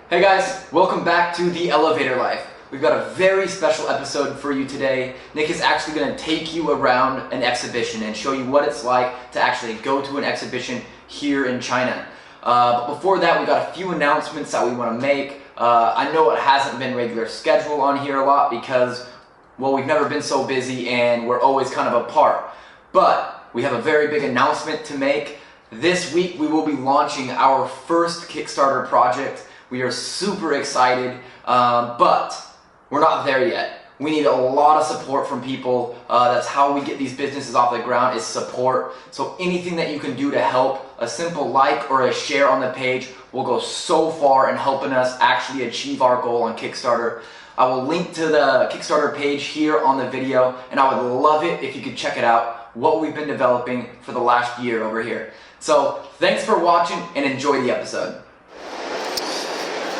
Hey guys, welcome back to The Elevator Life. We've got a very special episode for you today. Nick is actually going to take you around an exhibition and show you what it's like to actually go to an exhibition here in China. But before that, we've got a few announcements that we want to make. I know it hasn't been regular schedule on here a lot because, well, we've never been so busy and we're always kind of apart. But we have a very big announcement to make. This week we will be launching our first Kickstarter project. We are super excited, but we're not there yet. We need a lot of support from people. That's how we get these businesses off the ground, is support. So anything that you can do to help, a simple like or a share on the page will go so far in helping us actually achieve our goal on Kickstarter. I will link to the Kickstarter page here on the video, and I would love it if you could check it out, what we've been developing for the last year over here. So thanks for watching and enjoy the episode.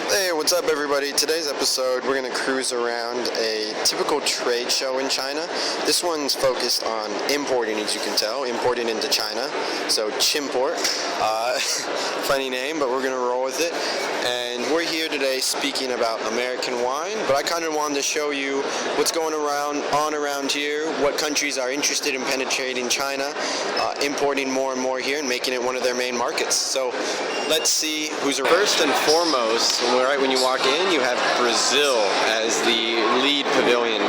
Hey, what's up everybody? Today's episode we're going to cruise around a typical trade show in China. This one's focused on importing, as you can tell, importing into China. So Chimport, funny name, but we're going to roll with it. And we're here today speaking about American wine, but I kind of wanted to show you what's going on around here, what countries are interested in penetrating China, importing more and more here and making it one of their main markets. So let's see who's around. First and foremost, right when you walk in, you have Brazil as the lead pavilion.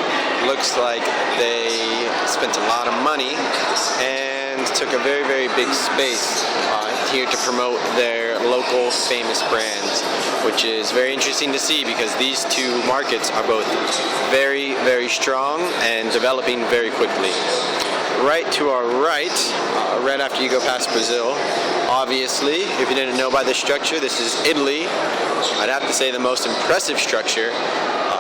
Looks like they spent a lot of money and took a very, very big space here to promote their local famous brands, which is very interesting to see because these two markets are both very, very strong and developing very quickly. Right to our right, right after you go past Brazil, obviously, if you didn't know by the structure, this is Italy. I'd have to say the most impressive structure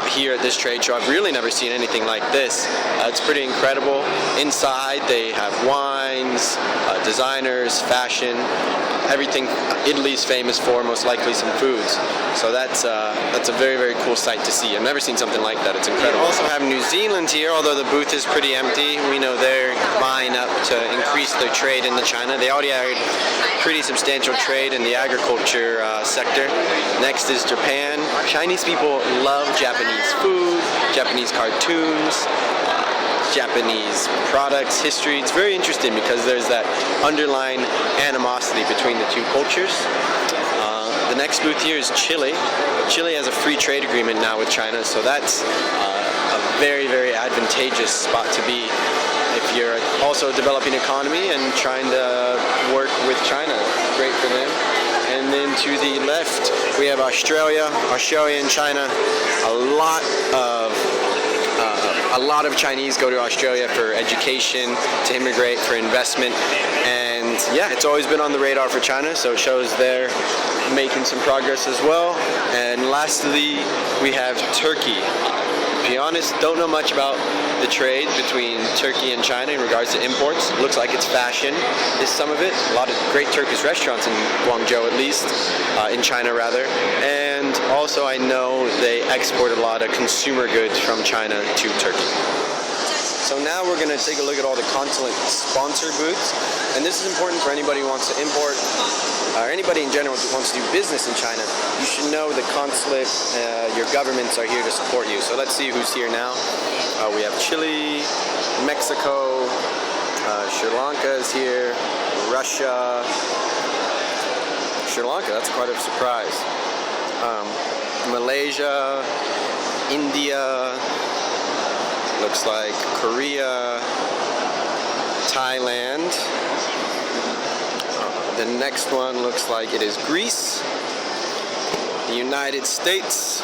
here at this trade show. I've really never seen anything like this. It's pretty incredible. Inside they have wines, designers, fashion, everything Italy's famous for, most likely some foods. So that's a very, very cool sight to see. I've never seen something like that. It's incredible. We also have New Zealand here, although the booth is pretty empty. We know they're buying up to increase their trade into China. They already had pretty substantial trade in the agriculture sector. Next is Japan. Chinese people love Japanese food, Japanese cartoons, Japanese products, history. It's very interesting because there's that underlying animosity between the two cultures. The next booth here is Chile. Chile has a free trade agreement now with China, so that's a very, very advantageous spot to be if you're also a developing economy and trying to work with China. Great for them. And then to the left, we have Australia and China. A lot of Chinese go to Australia for education, to immigrate, for investment, and yeah, it's always been on the radar for China, so it shows they're making some progress as well. And lastly, we have Turkey. To be honest, don't know much about the trade between Turkey and China in regards to imports. Looks like it's fashion is some of it. A lot of great Turkish restaurants in Guangzhou, at least, in China rather. And also I know they export a lot of consumer goods from China to Turkey. So now we're going to take a look at all the consulate sponsor booths. And this is important for anybody who wants to import, or anybody in general who wants to do business in China. You should know the consulate, your governments are here to support you. So let's see who's here now. We have Chile, Mexico, Sri Lanka is here, Russia. Sri Lanka, that's quite a surprise. Malaysia, India, looks like Korea, Thailand. The next one looks like it is Greece, the United States.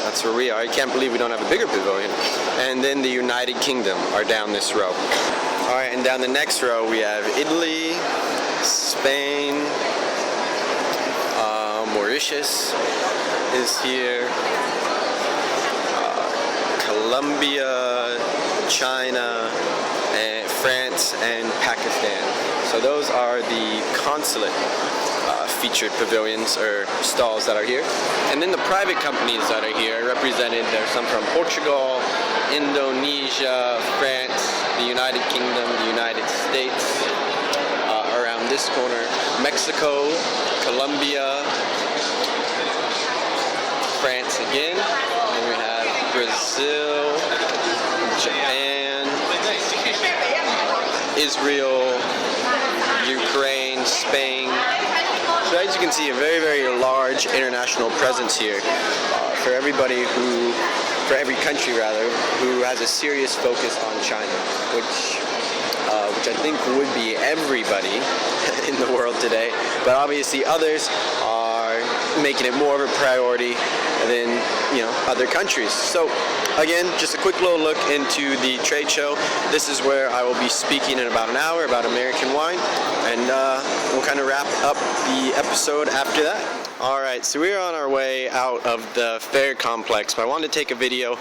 That's where we are. I can't believe we don't have a bigger pavilion. And then the United Kingdom are down this row. All right, and down the next row we have Italy, Spain, Mauritius is here, Colombia, China, and France, and Pakistan. So those are the consulate featured pavilions or stalls that are here. And then the private companies that are here represented, there's some from Portugal, Indonesia, France, the United Kingdom, the United States, around this corner, Mexico, Colombia, once again. And we have Brazil, Japan, Israel, Ukraine, Spain. So as you can see, a very, very large international presence here for every country rather, who has a serious focus on China, which I think would be everybody in the world today. But obviously others are making it more of a priority than other countries. So again, just a quick little look into the trade show. This is where I will be speaking in about an hour about American wine, and we'll kind of wrap up the episode after that. Alright, so we're on our way out of the fair complex, but I wanted to take a video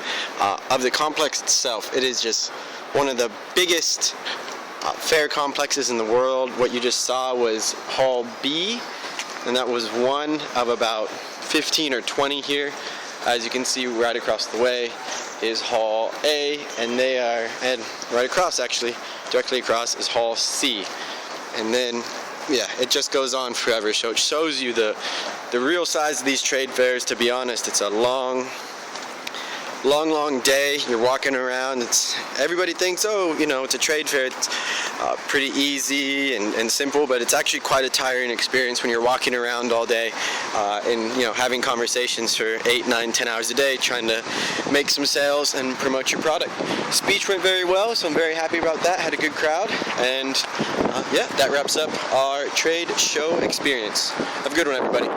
of the complex itself. It is just one of the biggest fair complexes in the world. What you just saw was Hall B, and that was one of about 15 or 20 here. As you can see, right across the way is Hall A, and right across, actually, directly across, is Hall C. And then, yeah, it just goes on forever. So it shows you the real size of these trade fairs. To be honest, it's a long day. You're walking around. Everybody thinks, oh, it's a trade fair. It's pretty easy and simple, but it's actually quite a tiring experience when you're walking around all day and having conversations for 8, 9, 10 hours a day, trying to make some sales and promote your product. Speech went very well, so I'm very happy about that. Had a good crowd, and yeah, that wraps up our trade show experience. Have a good one, everybody.